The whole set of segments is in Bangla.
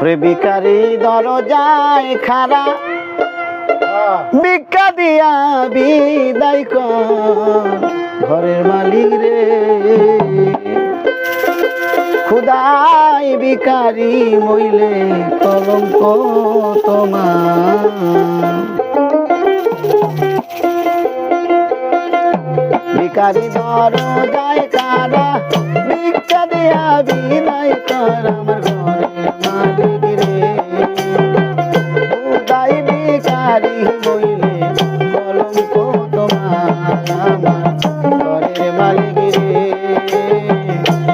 রে ভিখারি দরজায় খাড়া ভিক্ষা দিয়া বিদায় কর ঘরের মালিক রে খুদাই ভিখারি মইলে কলঙ্ক তোমার ভিখারি দরজায় খাড়া ভিক্ষা দিয়া বিদায় কর আমার ঘরের মালিক রে খুদাই ভিখারি মইলে কলঙ্ক তোমার আমার ঘরের মালিক রে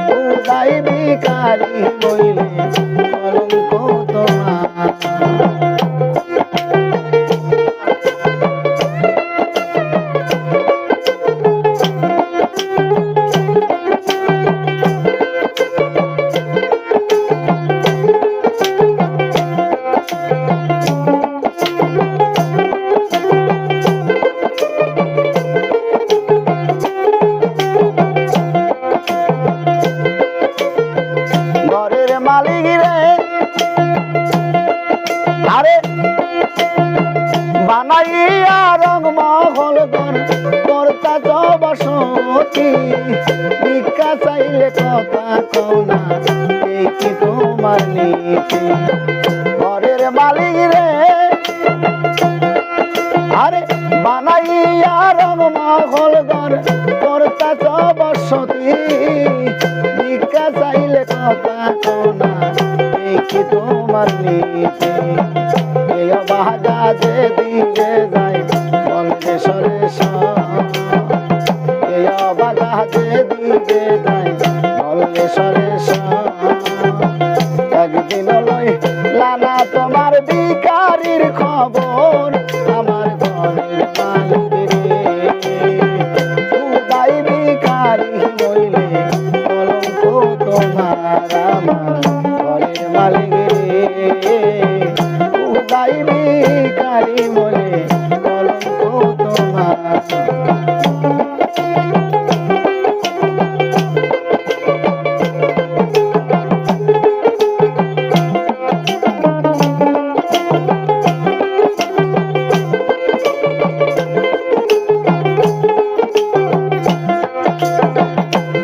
খুদাই ভিখারি মইলে কলঙ্ক তোমার মালিক রে আরে বানাইয়া রং মহল কর্তা বসতি ভিক্ষা চাইলে কথা কোনা এই কি তোমার নীতি ঘরের মালিক রে আরে বানাইয়া রং মহল কর্তা বসতি ভিক্ষা চাইলে কথা কোনা এই কি তোমার নীতি এই অবাগা যে দিকে যায় বলবে সরে এই অবাগা যে দিকে যায় বলবে সরে একদিন লই লানা তোমার ভিখারির খবর আমার ঘরের মালিক রে খুদাই ভিখারি মইলে কলঙ্ক তোমার আমার ঘরের মালিক রে খুদাই ভিখারি মইলে কলঙ্ক তোমার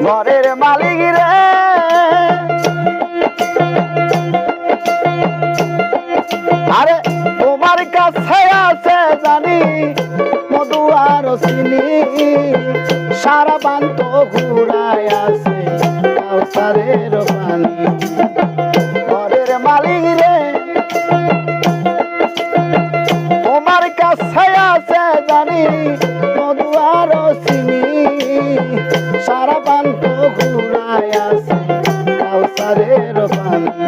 ঘরের মালিক রে আরে তোমার কাছে আছে জানি মধু আর চিনি সারা বান্ত ঘুরায় আছে কাউসারের পানি ঘরের মালিক রে তোমার কাছে আছে জানি মধু আর চিনি সারা বান্ত ঘুরায় আছে কাউসারের পানি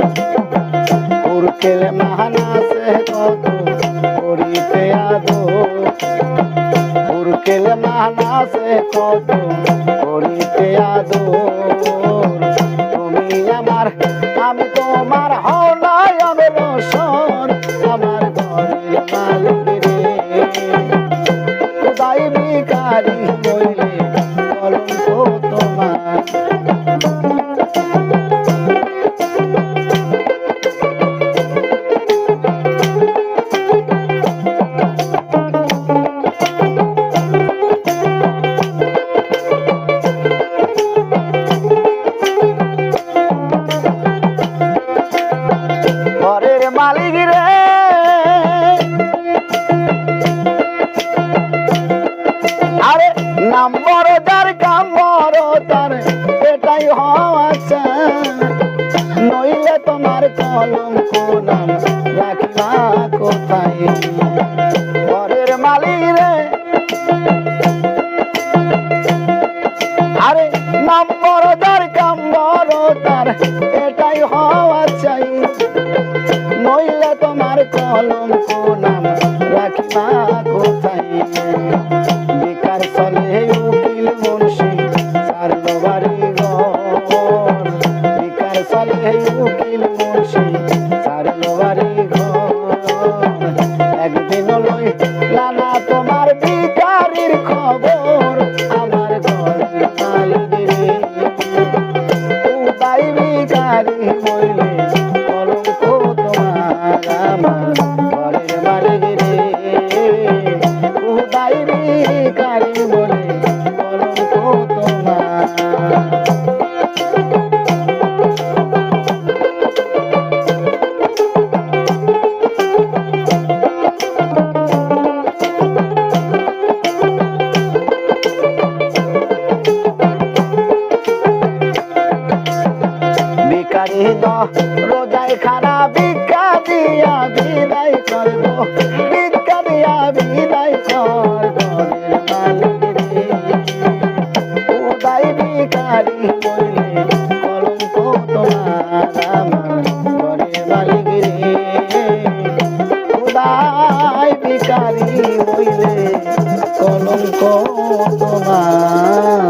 উরকেলে মাহানা সে কত করিতে আদো উরকেলে মাহানা সে কত করিতে আদো তুমি আমার আমি তোমার হনায়ন রোশন আমার ঘরের মালিক রে খুদাই ভিখারি মইলে কলঙ্ক তোমার ঘরের মালিক রে আরে নাম বড় যার কাম বড় তার এটাই হওয়া চাই নইলে তোমার কলঙ্ক নাম রাখিবা কোথায় ঘরের মালিক রে আরে নাম বড় যার কাম বড় তার এটাই হওয়া চাই নইলে তোমার কলঙ্ক নাম রাখিবা কোথায় বেকার চলে উকিল মুন্সি সারলো বাড়ি ঘর বেকার চলে উকিল মুন্সি সারলো বাড়ি ঘর একদিন লই লানা তোমার ভিখারির খবর আমার ঘরের মালিক রে খুদাই ভিখারি মইলে কলঙ্ক আমার ঘরের মালিক রে খুদাই ভিখারি বলে কলঙ্ক তোমার ভিখারি রোজায় খানা ভিক্ষা দিয়া বিদায় করব ভিক্ষা দিয়া বিদায় কর ঘরের মালিক রে খুদাই ভিখারি বলে কলঙ্ক তোমার আমার ঘরের মালিক রে খুদাই ভিখারি বলে কলঙ্ক তোমার